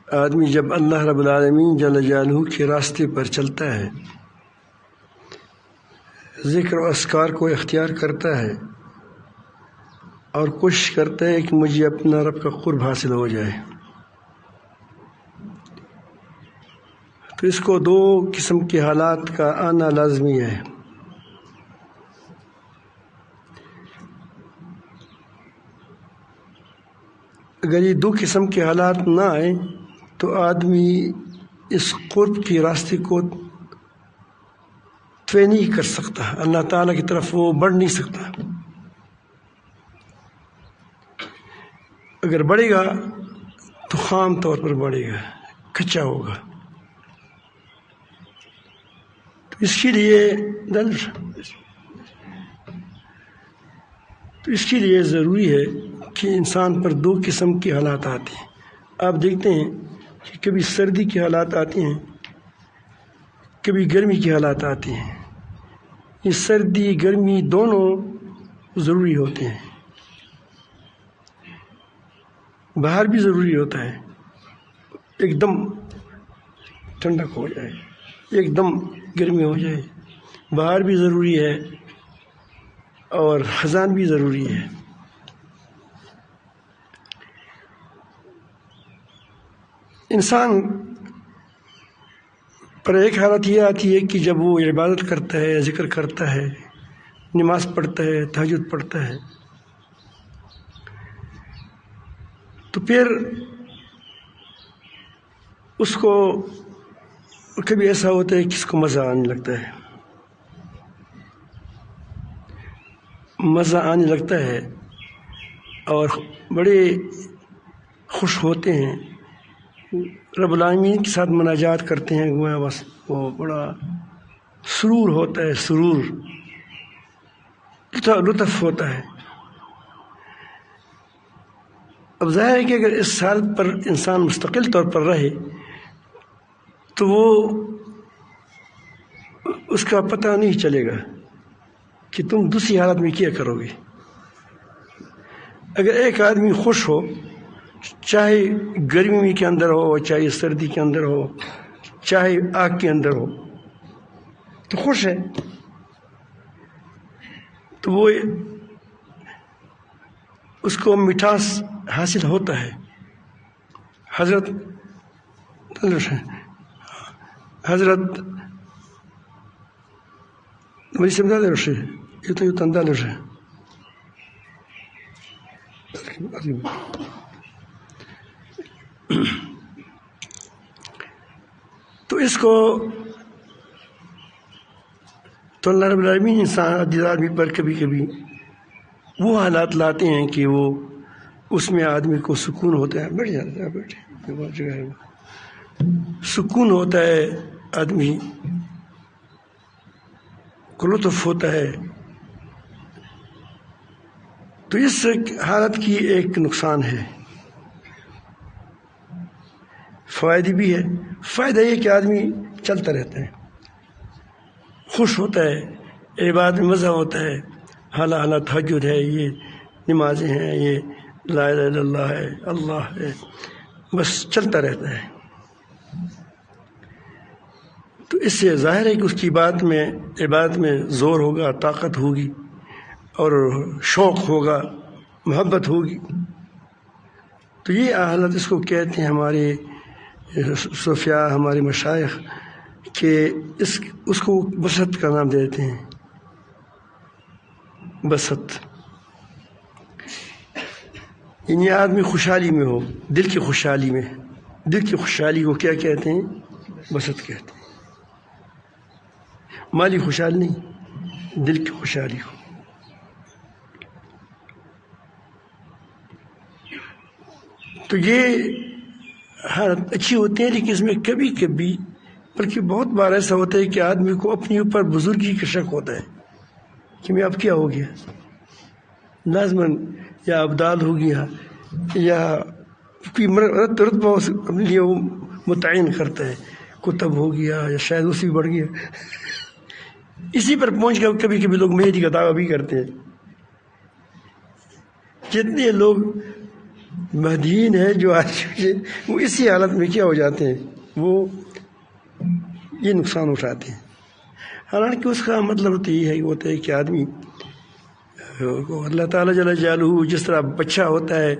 آدمی جب اللہ رب العالمین جل جلالہ کے راستے پر چلتا ہے، ذکر و اذکار کو اختیار کرتا ہے اور کوشش کرتا ہے کہ مجھے اپنا رب کا قرب حاصل ہو جائے، تو اس کو دو قسم کے حالات کا آنا لازمی ہے۔ اگر یہ دو قسم کے حالات نہ آئیں تو آدمی اس قرب کے راستے کو طے نہیں کر سکتا، اللہ تعالیٰ کی طرف وہ بڑھ نہیں سکتا۔ اگر بڑھے گا تو خام طور پر بڑھے گا، کچا ہوگا۔ تو اس کے لیے ضروری ہے کہ انسان پر دو قسم کے حالات آتے ہیں۔ آپ دیکھتے ہیں کہ کبھی سردی کے حالات آتے ہیں، کبھی گرمی کے حالات آتے ہیں۔ یہ سردی گرمی دونوں ضروری ہوتے ہیں۔ باہر بھی ضروری ہوتا ہے، ایک دم ٹھنڈک ہو جائے، ایک دم گرمی ہو جائے، باہر بھی ضروری ہے اور خزان بھی ضروری ہے۔ انسان پر ایک حالت یہ آتی ہے کہ جب وہ عبادت کرتا ہے، ذکر کرتا ہے، نماز پڑھتا ہے، تہجد پڑھتا ہے، تو پھر اس کو کبھی ایسا ہوتا ہے کہ اس کو مزہ آنے لگتا ہے، اور بڑے خوش ہوتے ہیں، رب العالمین کے ساتھ مناجات کرتے ہیں، گویا بس وہ بڑا سرور ہوتا ہے، سرور لطف ہوتا ہے۔ اب ظاہر ہے کہ اگر اس حالت پر انسان مستقل طور پر رہے تو وہ اس کا پتہ نہیں چلے گا کہ تم دوسری حالت میں کیا کرو گے۔ اگر ایک آدمی خوش ہو، چاہے گرمی کے اندر ہو، چاہے سردی کے اندر ہو، چاہے آگ کے اندر ہو، تو خوش ہے، تو وہ اس کو مٹھاس حاصل ہوتا ہے۔ حضرت مجھے سمجھا دے روشے یہ تو تندہ لوشے تو اس کو تو اللہ رب العالمین انسان عزیز آدمی پر کبھی کبھی وہ حالات لاتے ہیں کہ وہ اس میں آدمی کو سکون ہوتا ہے، بیٹھ جاتا ہے، بیٹھے بہت جگہ ہے، سکون ہوتا ہے، آدمی کو لطف ہوتا ہے۔ تو اس حالت کی ایک نقصان ہے، فوائد بھی ہے۔ فائدہ یہ کہ آدمی چلتا رہتا ہے، خوش ہوتا ہے، عبادت میں مزہ ہوتا ہے، حالہ تہجد ہے، یہ نمازیں ہیں، یہ لا الہ الا اللہ ہے، اللہ ہے، بس چلتا رہتا ہے۔ تو اس سے ظاہر ہے کہ اس کی عبادت میں زور ہوگا، طاقت ہوگی اور شوق ہوگا، محبت ہوگی۔ تو یہ حالت اس کو کہتے ہیں ہمارے صوفیاء، ہمارے مشائخ، کہ اس کو بسط کا نام دیتے ہیں، بسط، یعنی آدمی خوشحالی میں ہو، دل کی خوشحالی کو کیا کہتے ہیں؟ بسط کہتے ہیں۔ مالی خوشحالی نہیں، دل کی خوشحالی کو۔ تو یہ حالت اچھی ہوتی ہے، لیکن اس میں کبھی کبھی بلکہ بہت بار ایسا ہوتا ہے کہ آدمی کو اپنے اوپر بزرگی کا شک ہوتا ہے کہ میں اب کیا ہو گیا، لازماً یا ابدال ہو گیا یا کوئی رتبہ اپنے لیے وہ متعین کرتا ہے، کتب ہو گیا یا شاید اسی بڑھ گیا۔ اسی پر پہنچ گیا کبھی کبھی لوگ مہدی کا دعویٰ بھی کرتے ہیں۔ جتنے لوگ مہدیین ہے جو آج وہ اسی حالت میں کیا ہو جاتے ہیں، وہ یہ نقصان اٹھاتے ہیں۔ حالانکہ اس کا مطلب تو یہ ہوتا ہے کہ آدمی اللہ تعالیٰ جل جلالہ جس طرح بچہ ہوتا ہے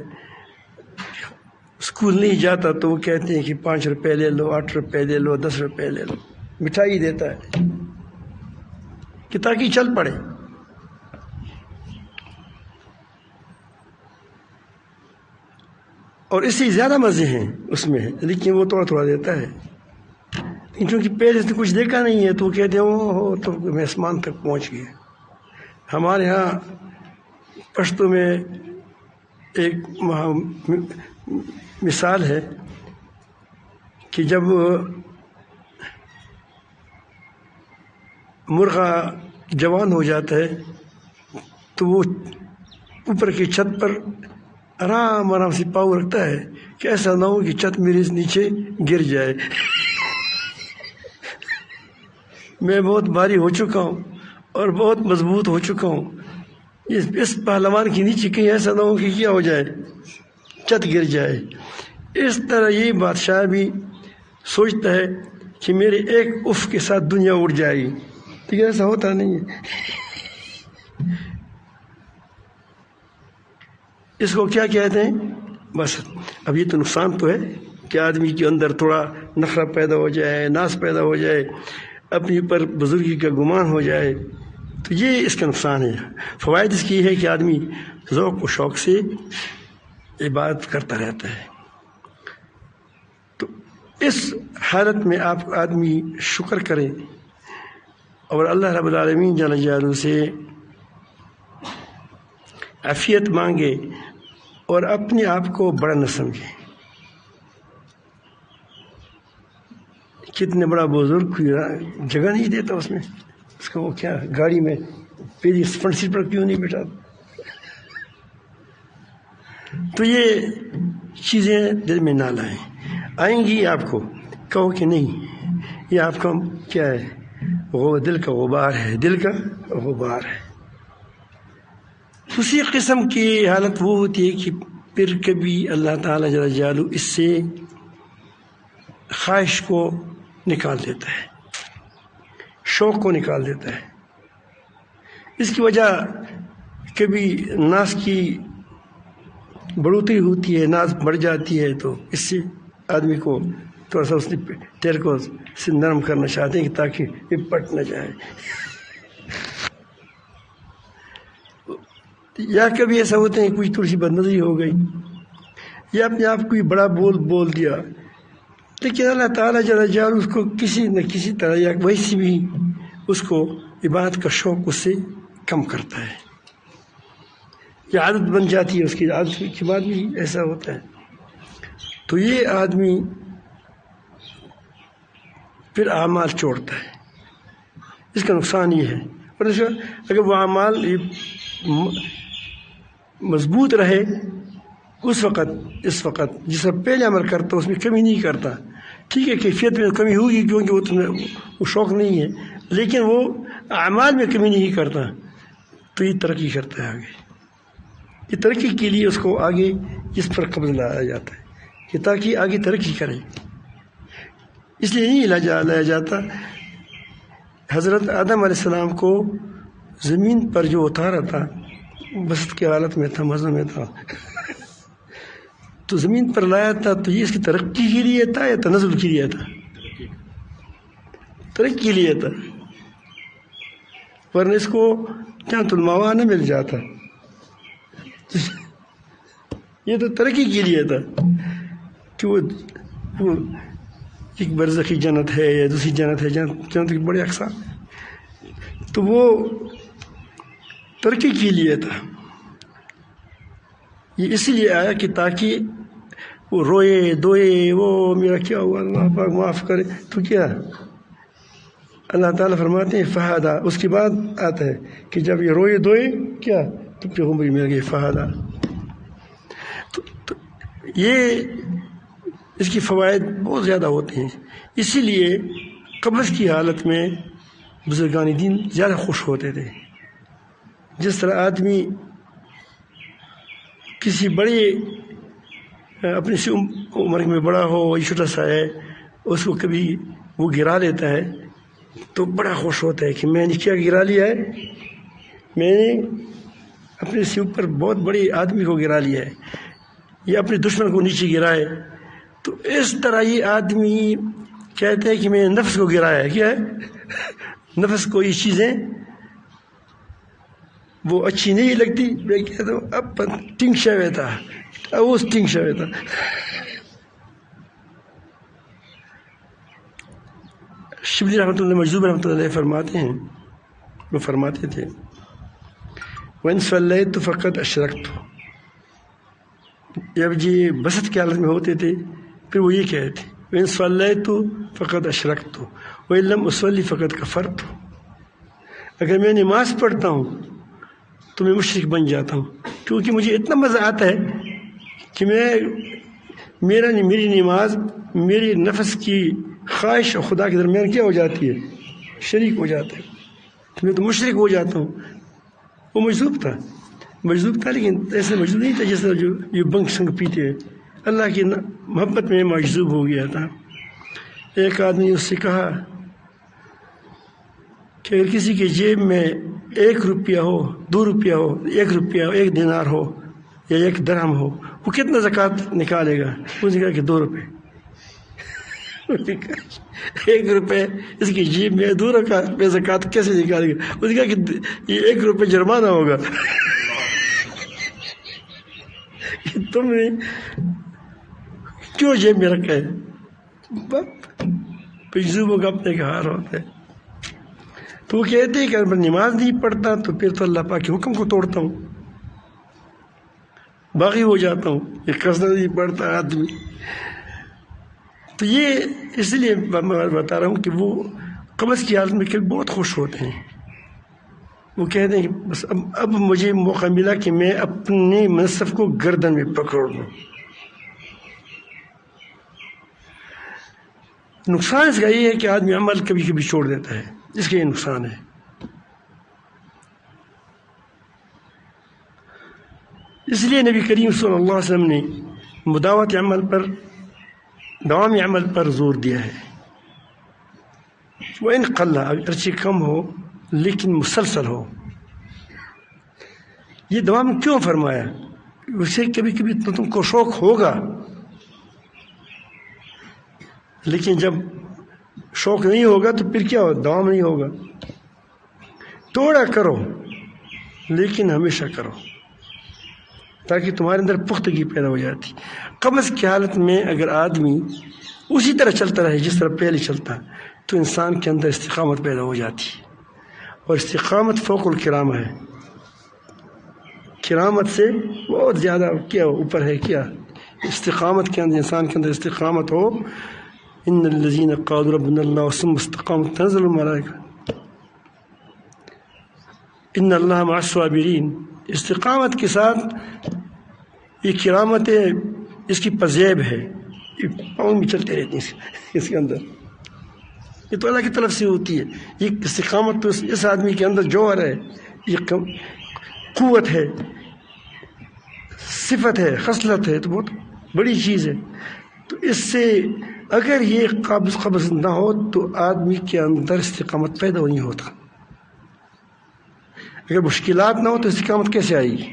اسکول نہیں جاتا تو وہ کہتے ہیں کہ 5 روپے لے لو، 8 روپے لے لو، 10 روپے لے لو، مٹھائی دیتا ہے کہ تاکہ چل پڑے۔ اور اس سے زیادہ مزے ہیں اس میں، لیکن وہ تھوڑا تھوڑا دیتا ہے، کیونکہ پہلے سے کچھ دیکھا نہیں ہے تو وہ کہتے ہیں او تو میں آسمان تک پہنچ گیا۔ ہمارے ہاں پشتو میں ایک مثال ہے کہ جب مرغا جوان ہو جاتا ہے تو وہ اوپر کی چھت پر آرام سے پاؤں رکھتا ہے کہ ایسا نہ ہو کہ چھت میرے نیچے گر جائے۔ میں بہت بھاری ہو چکا ہوں اور بہت مضبوط ہو چکا ہوں، اس پہلوان کے نیچے کہیں ایسا نہ ہو کہ کیا ہو جائے، چھت گر جائے۔ اس طرح یہ بادشاہ بھی سوچتا ہے کہ میرے ایک اف کے ساتھ دنیا اڑ جائے گی، لیکن ایسا ہوتا نہیں ہے۔ اس کو کیا کہتے ہیں؟ بس اب یہ تو نقصان تو ہے کہ آدمی کے اندر تھوڑا نخرہ پیدا ہو جائے، ناز پیدا ہو جائے، اپنے اوپر بزرگی کا گمان ہو جائے، تو یہ اس کا نقصان ہے۔ فوائد اس کی ہے کہ آدمی ذوق و شوق سے عبادت کرتا رہتا ہے۔ تو اس حالت میں آدمی شکر کرے اور اللہ رب العالمین جل جلالہ سے عافیت مانگے اور اپنے آپ کو بڑا نہ سمجھے۔ کتنے بڑا بزرگ جگہ نہیں دیتا اس میں، اس کو وہ کیا گاڑی میں پہلی فرنٹ سیٹ پر کیوں نہیں بیٹھا؟ تو یہ چیزیں دل میں نہ لائیں، آئیں گی آپ کو، کہو کہ نہیں یہ آپ کا کیا ہے، وہ دل کا غبار ہے، دل کا غبار ہے۔ اسی قسم کی حالت وہ ہوتی ہے کہ پھر کبھی اللہ تعالیٰ جل جلالہ اس سے خواہش کو نکال دیتا ہے، شوق کو نکال دیتا ہے۔ اس کی وجہ کبھی ناز کی بڑھوتری ہوتی ہے، ناز بڑھ جاتی ہے، تو اس سے آدمی کو تھوڑا سا اس نے تیر کو سے نرم کرنا چاہتے ہیں کہ تاکہ یہ پٹ نہ جائے۔ یا کبھی ایسا ہوتا ہے کچھ تھوڑی سی بد نظری ہو گئی یا اپنے آپ کو بڑا بول دیا، لیکن اللہ تعالیٰ جل جلالہ اس کو کسی نہ کسی طرح یا ویسی بھی اس کو عبادت کا شوق اس سے کم کرتا ہے، یہ عادت بن جاتی ہے، اس کی عادت کے بعد بھی ایسا ہوتا ہے۔ تو یہ آدمی پھر اعمال چھوڑتا ہے، اس کا نقصان یہ ہے۔ اور اگر وہ اعمال مضبوط رہے اس وقت جس وقت پہلے عمل کرتا اس میں کمی نہیں کرتا، ٹھیک ہے کیفیت میں کمی ہوگی کیونکہ وہ شوق نہیں ہے، لیکن وہ اعمال میں کمی نہیں کرتا، تو یہ ترقی کرتا ہے آگے۔ یہ ترقی کے لیے اس کو آگے اس پر قبض لایا جاتا ہے کہ تاکہ آگے ترقی کرے، اس لیے نہیں لایا جاتا۔ حضرت آدم علیہ السلام کو زمین پر جو اتارا تھا بسط کی حالت میں تھا، مزہ میں تھا، تو زمین پر لایا تھا تو یہ اس کی ترقی کے لیے تھا یا تنزل کے لیے تھا؟ ترقی کے لیے تھا، ورنہ اس کو جنت المأویٰ نہ مل جاتا، یہ تو ترقی کے لیے تھا کہ وہ ایک برزخی جنت ہے یا دوسری جنت ہے، جنت کی بڑے اقسام، تو وہ ترقی کے لیے تھا۔ یہ اس لیے آیا کہ تاکہ وہ روئے دوئے، وہ میرا کیا ہوا، اللہ پاک معاف کرے، تو کیا اللہ تعالیٰ فرماتے ہیں فہدا، اس کے بعد آتا ہے کہ جب یہ روئے دوئے کیا تو پیغمبر مل گئے فہدا۔ تو یہ اس کی فوائد بہت زیادہ ہوتے ہیں، اسی لیے قبض کی حالت میں بزرگان دین زیادہ خوش ہوتے تھے۔ جس طرح آدمی کسی بڑے اپنی سی عمر میں بڑا ہو، یہ چھوٹا سا ہے، اس کو کبھی وہ گرا لیتا ہے تو بڑا خوش ہوتا ہے کہ میں نے کیا گرا لیا ہے، میں نے اپنے سے اوپر بہت بڑے آدمی کو گرا لیا ہے، یا اپنے دشمن کو نیچے گرائے. تو اس طرح یہ آدمی کہتے ہیں کہ میں نے نفس کو گرایا ہے. کیا ہے؟ نفس کو یہ چیزیں وہ اچھی نہیں لگتی. میں کہتا ہوں اب ٹنگ شوے تھا، اب اس ٹنگ شوے تھا. شبلی رحمۃ اللہ مجذوب رحمۃ اللہ فرماتے ہیں، وہ فرماتے تھے وَإِن صَلَّيْتُ فَقَدْ أَشْرَكْتُ. جب یہ بسط کی حالت میں ہوتے تھے پھر وہ یہ کہتے وَإِن صَلَّيْتُ فَقَدْ أَشْرَكْتُ وَإِن لَمْ أُصَلِّ فَقَدْ كَفَرْتُ. اگر میں نماز پڑھتا ہوں تو میں مشرک بن جاتا ہوں، کیونکہ مجھے اتنا مزہ آتا ہے کہ میری نماز میری نفس کی خواہش اور خدا کے درمیان کیا ہو جاتی ہے، شریک ہو جاتا ہے، میں تو مشرک ہو جاتا ہوں. وہ مجذوب تھا لیکن ایسے مجذوب نہیں تھا جس طرح جو یہ بنگ سنگ پیتے ہیں. اللہ کی محبت میں مجذوب ہو گیا تھا. ایک آدمی اس سے کہا کہ اگر کسی کی جیب میں 1 روپیہ ہو، 2 روپیہ ہو، 1 روپیہ ہو، 1 دینار ہو یا 1 درہم ہو، وہ کتنا زکوٰۃ نکالے گا؟ اس نے کہا کہ 2 روپے. 1 روپے اس کی جیب میں، 2 روپے زکوٰۃ کیسے نکالے گا؟ اس نے کہا کہ یہ 1 روپے جرمانہ ہوگا. کہ تم نے کیوں جیب میں رکھا ہے؟ مجذوبوں کا اپنے کا ہار ہوتا ہے. تو وہ کہتے ہیں کہ اگر میں نماز نہیں پڑھتا تو پھر تو اللہ پاک کے حکم کو توڑتا ہوں، باغی ہو جاتا ہوں. یہ قصد نہیں پڑھتا آدمی. تو یہ اس لیے میں بتا رہا ہوں کہ وہ قبض کی حالت میں کبھی بہت خوش ہوتے ہیں. وہ کہتے ہیں کہ بس اب مجھے موقع ملا کہ میں اپنے منصب کو گردن میں پکڑ لوں. نقصان اس کا یہ ہے کہ آدمی عمل کبھی کبھی چھوڑ دیتا ہے، اس کا یہ نقصان ہے. اس لیے نبی کریم صلی اللہ علیہ وسلم نے مداوت عمل پر، دوام عمل پر زور دیا ہے. وَإِن قَلَّ، اگرچہ کم ہو لیکن مسلسل ہو. یہ دوام کیوں فرمایا؟ اسے کبھی کبھی تو تم کو شوق ہوگا، لیکن جب شوق نہیں ہوگا تو پھر کیا ہو؟ دوام نہیں ہوگا. تھوڑا کرو لیکن ہمیشہ کرو تاکہ تمہارے اندر پختگی پیدا ہو جاتی. قبض کی حالت میں اگر آدمی اسی طرح چلتا رہے جس طرح پہلے چلتا تو انسان کے اندر استقامت پیدا ہو جاتی ہے. اور استقامت فوق الکرامہ ہے، کرامت سے بہت زیادہ کیا اوپر ہے. کیا استقامت کے اندر، انسان کے اندر استقامت ہو. ان الذین قالوا ربنا اللہ ثم استقاموا تنزل الملائکہ ان اللہ مع الصابرین. استقامت کے ساتھ یہ کرامت ہے، اس کی پذیب ہے. یہ پاؤں میں چلتے رہتے ہیں اس کے اندر. یہ تو اللہ کی طرف سے ہوتی ہے. یہ استقامت تو اس آدمی کے اندر جوہر ہے، یہ قوت ہے، صفت ہے، خصلت ہے، تو بہت بڑی چیز ہے. تو اس سے اگر یہ قبض نہ ہو تو آدمی کے اندر استقامت پیدا نہیں ہوتا. اگر مشکلات نہ ہو تو استقامت کیسے آئے گی؟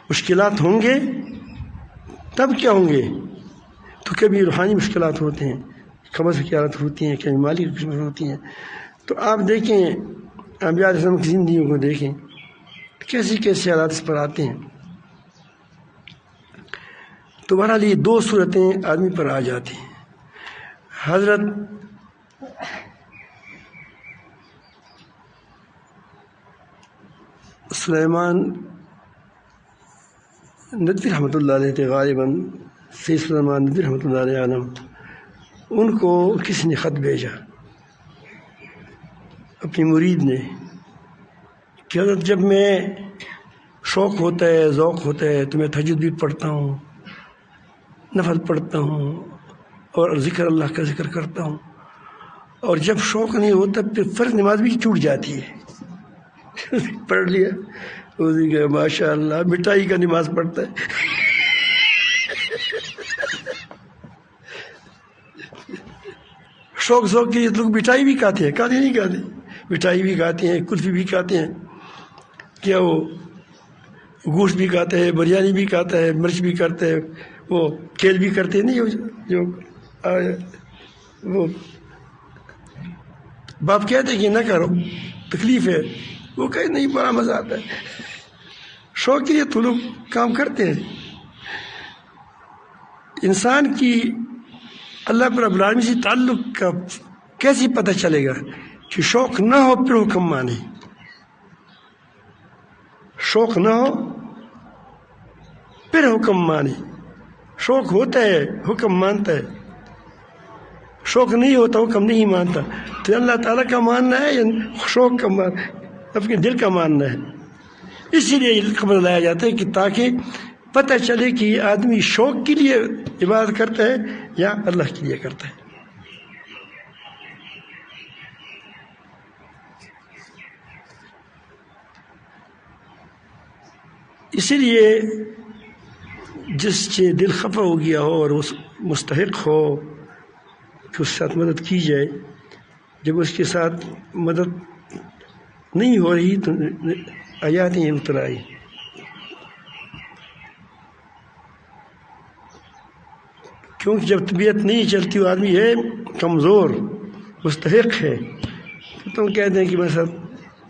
مشکلات ہوں گے تب کیا ہوں گے؟ تو کبھی روحانی مشکلات ہوتے ہیں، قبض کی حالت ہوتی ہیں، کبھی مالی مشکلات ہوتی ہیں. تو آپ دیکھیں انبیاء علیہ السلام کی زندگیوں کو دیکھیں، کیسی کیسے حالات اس پر آتے ہیں. تو بہرحال یہ 2 صورتیں آدمی پر آ جاتی ہیں. حضرت سلیمان ندوی رحمۃ اللہ علیہ تھے، غالباً سید سلیمان ندوی رحمۃ اللہ علیہ عالم. ان کو کسی نے خط بھیجا اپنی مرید نے کہ حضرت جب میں شوق ہوتا ہے، ذوق ہوتا ہے تو میں تہجد بھی پڑھتا ہوں، نفل پڑھتا ہوں اور ذکر اللہ کا ذکر کرتا ہوں، اور جب شوق نہیں ہوتا پھر فرض نماز بھی چھوٹ جاتی ہے. پڑھ لیا اسی کہ ماشاء اللہ مٹھائی کا نماز پڑھتا ہے. شوق کے لوگ مٹھائی بھی کھاتے ہیں، کھاتے نہیں کھاتے، مٹھائی بھی کھاتے ہیں، کلفی بھی کھاتے ہیں، کیا وہ گوشت بھی کھاتے ہیں، بریانی بھی کھاتا ہے، مرچ بھی کرتے ہیں، وہ کھیل بھی کرتے ہیں. نہیں جو وہ باپ کہتے ہیں کہ نہ کرو تکلیف ہے، وہ کہے نہیں بڑا مزہ آتا ہے. شوق کے لیے تو لوگ کام کرتے ہیں. انسان کی اللہ پر رب العالمین سے تعلق کا کیسے پتہ چلے گا کہ شوق نہ ہو پھر حکم مانے، شوق نہ ہو پھر حکم مانے. شوق ہوتا ہے حکم مانتا ہے، شوق نہیں ہوتا حکم نہیں مانتا. تو اللہ تعالیٰ کا ماننا ہے یا شوق کا اپنے دل کا ماننا ہے؟ اسی لیے قبر لایا جاتا ہے کہ تاکہ پتہ چلے کہ یہ آدمی شوق کے لیے عبادت کرتا ہے یا اللہ کے لیے کرتا ہے. اسی لیے جس سے دل خفا ہو گیا ہو اور اس مستحق ہو کہ اس کے ساتھ مدد کی جائے، جب اس کے ساتھ مدد نہیں ہو رہی تو آیات اتر آئی. کیونکہ جب طبیعت نہیں چلتی، وہ آدمی ہے کمزور، مستحق ہے، تو تم کہتے ہیں کہ میرے ساتھ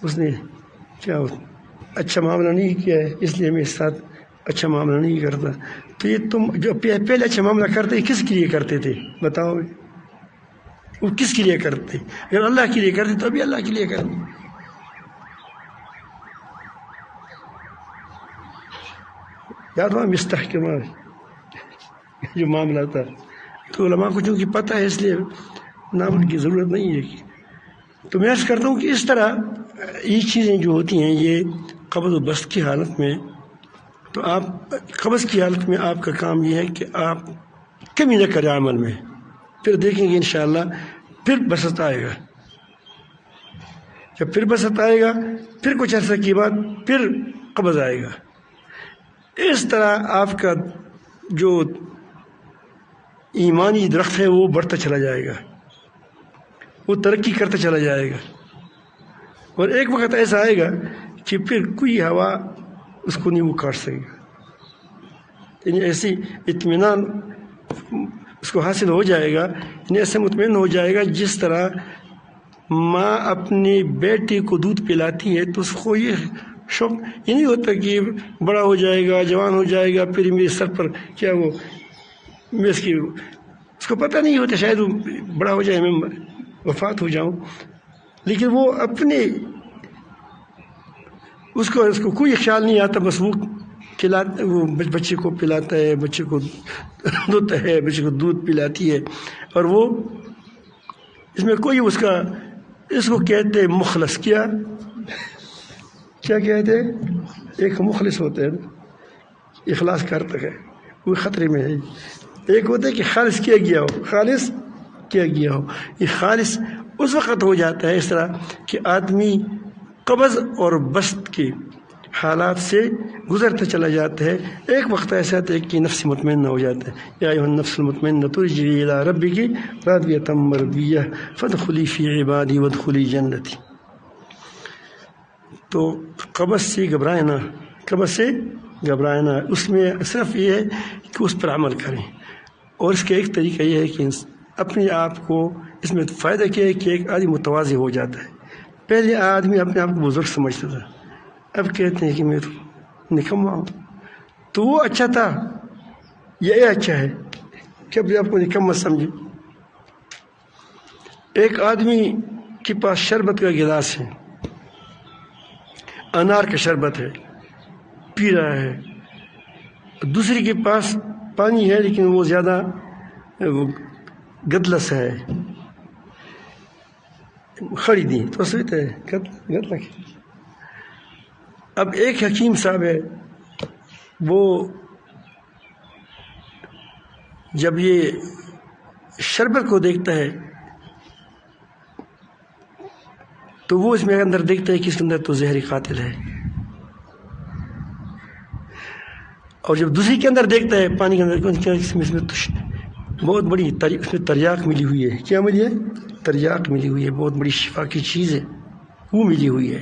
اس نے کیا اچھا معاملہ نہیں کیا ہے اس لیے میں اس ساتھ اچھا معاملہ نہیں کرتا. تو یہ تم جو پہلے اچھا معاملہ کرتے کس کے لیے کرتے تھے بتاؤ؟ وہ کس کے لیے کرتے؟ اگر اللہ کے لیے کرتے تو ابھی اللہ کے لیے کرتے. یاد ہوا مستح کے جو معاملہ تھا، تو علماء کو چونکہ پتہ ہے اس لیے نام کی ضرورت نہیں ہے. تو میں عرض کرتا ہوں کہ اس طرح یہ چیزیں جو ہوتی ہیں یہ قبض و بسط کی حالت میں، تو آپ قبض کی حالت میں آپ کا کام یہ ہے کہ آپ کمی نہ کریں عمل میں، پھر دیکھیں گے انشاءاللہ پھر بسط آئے گا. جب پھر بسط آئے گا پھر کچھ عرصہ کے بعد پھر قبض آئے گا. اس طرح آپ کا جو ایمانی درخت ہے وہ بڑھتا چلا جائے گا، وہ ترقی کرتا چلا جائے گا. اور ایک وقت ایسا آئے گا کہ پھر کوئی ہوا اس کو نہیں وہ کاٹ سکے گا. یعنی ایسی اطمینان اس کو حاصل ہو جائے گا، یعنی ایسے مطمئن ہو جائے گا جس طرح ماں اپنی بیٹی کو دودھ پلاتی ہے تو اس کو یہ شوق یہ نہیں ہوتا کہ بڑا ہو جائے گا، جوان ہو جائے گا، پھر میرے سر پر کیا وہ میں اس کو پتہ نہیں ہوتا، شاید وہ بڑا ہو جائے میں وفات ہو جاؤں. لیکن وہ اپنے اس کو کوئی خیال نہیں آتا، بس وہ وہ بچے کو پلاتا ہے، بچے کو دھوتا ہے، بچے کو دودھ پلاتی ہے، اور وہ اس میں کوئی اس کو کہتے ہیں مخلص. کیا کہتے ہیں؟ ایک مخلص ہوتا ہے اخلاص کرتا ہے، وہ خطرے میں ہے. ایک ہوتا ہے کہ خالص کیا گیا ہو. یہ خالص اس وقت ہو جاتا ہے اس طرح کہ آدمی قبض اور بسط کے حالات سے گزرتا چلا جاتا ہے. ایک وقت ایسا آتا ہے کہ نفس مطمئنہ ہو جاتا ہے. یا ایھا النفس المطمئنہ ارجعی الی ربک راضیۃ مرضیہ فادخلی فی عبادی وادخلی جنتی. تو قبض سے گھبرائے نہ، اس میں صرف یہ ہے کہ اس پر عمل کریں. اور اس کا ایک طریقہ یہ ہے کہ اپنے آپ کو اس میں فائدہ کیا ہے کہ ایک آدمی متواضع ہو جاتا ہے. پہلے آدمی اپنے آپ کو بزرگ سمجھتا تھا، اب کہتے ہیں کہ میں تو نکما ہوں. تو وہ اچھا تھا یہ اچھا ہے کہ اپنے آپ کو نکما سمجھے. ایک آدمی کے پاس شربت کا گلاس ہے، انار کا شربت ہے، پی رہا ہے. دوسری کے پاس پانی ہے لیکن وہ زیادہ گدلس ہے، خری دی تو سوچتا ہے گدلک. اب ایک حکیم صاحب ہے، وہ جب یہ شربت کو دیکھتا ہے تو وہ اس میں اندر دیکھتا ہے کہ اس کے اندر تو زہری قاتل ہے، اور جب دوسری کے اندر دیکھتا ہے پانی کے اندر اس میں بہت بڑی اس میں تریاق ملی ہوئی ہے. کیا ملی ہے؟ تریاق ملی ہوئی ہے، بہت بڑی شفا کی چیز ہے وہ ملی ہوئی ہے.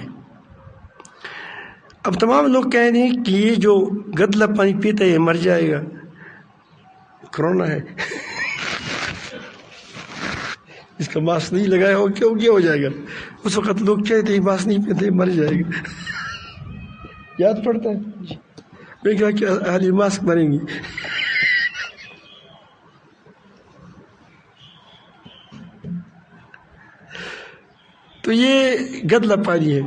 اب تمام لوگ کہہ رہے ہیں کہ یہ جو گدلا پانی پیتا ہے یہ مر جائے گا، کرونا ہے، اس کا ماسک نہیں لگایا ہو کیا ہو جائے گا. اس وقت لوگ کہتے ہیں ماسک نہیں پیتے مر جائے گا. یاد پڑتا ہے میں کہا کہ اہل ماسک مریں گی. تو یہ گدلا پانی ہے.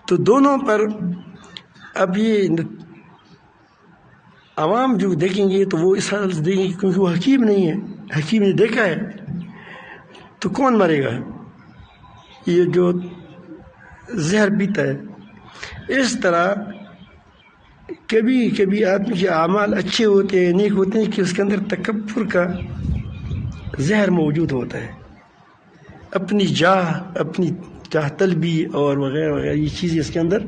تو دونوں پر اب یہ عوام جو دیکھیں گے تو وہ اس حالت سے دیکھیں گے، کیونکہ وہ حکیم نہیں ہے. حکیم نے دیکھا ہے تو کون مرے گا؟ یہ جو زہر پیتا ہے. اس طرح کبھی کبھی آدمی کے اعمال اچھے ہوتے ہیں، نیک ہوتے ہیں، کہ اس کے اندر تکبر کا زہر موجود ہوتا ہے. اپنی جاہ، اپنی جاہ طلبی اور وغیرہ وغیرہ یہ چیزیں اس کے اندر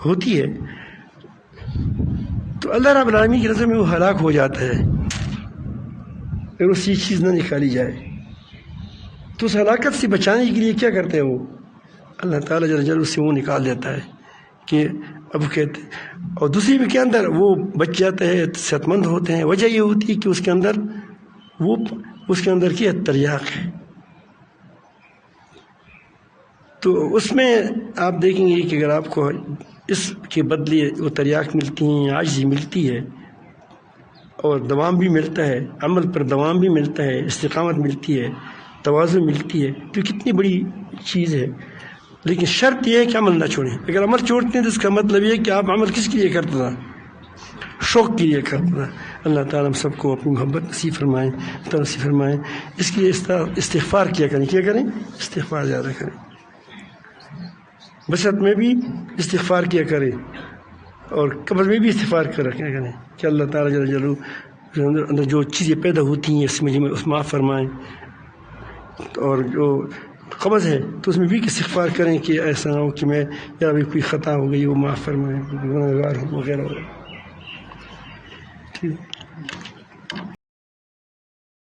ہوتی ہے. تو اللہ رب العالمین کی نظر میں وہ ہلاک ہو جاتا ہے اگر اس یہ چیز نہ نکالی جائے. تو اس ہلاکت سے بچانے کے لیے کیا کرتے ہیں وہ؟ اللہ تعالیٰ جل جلالہ سے وہ نکال دیتا ہے کہ اب کہتے. اور دوسری بھی کے اندر وہ بچ جاتا ہے، صحت مند ہوتے ہیں. وجہ یہ ہوتی ہے کہ اس کے اندر کی تریاق ہے. تو اس میں آپ دیکھیں گے کہ اگر آپ کو اس کے بدلے وہ تریاق ملتی ہیں، عاجزی ملتی ہے، اور دوام بھی ملتا ہے، عمل پر دوام بھی ملتا ہے، استقامت ملتی ہے، توازن ملتی ہے، تو کتنی بڑی چیز ہے. لیکن شرط یہ ہے کہ عمل نہ چھوڑیں. اگر عمل چھوڑتے ہیں تو اس کا مطلب یہ ہے کہ آپ عمل کس کے لیے کرتے تھا؟ شوق کے لیے کرتے تھا. اللہ تعالیٰ ہم سب کو اپنی محبت نصیب فرمائیں، نصیب فرمائیں. اس کے لیے استغفار کیا کریں، استغفار زیادہ کریں. بچت میں بھی استغفار کیا کریں اور قبر میں بھی استغفار کریں کہ اللہ تعالیٰ جل جلالہ اندر جو چیزیں پیدا ہوتی ہیں اس میں اس معاف فرمائیں. اور جو قبض ہے تو اس میں بھی استغفار کریں کہ ایسا نہ ہو کہ میں یا بھی کوئی خطا ہو گئی وہ معاف فرمائیں، گنہگار ہوں وغیرہ وغیرہ. ٹھیک.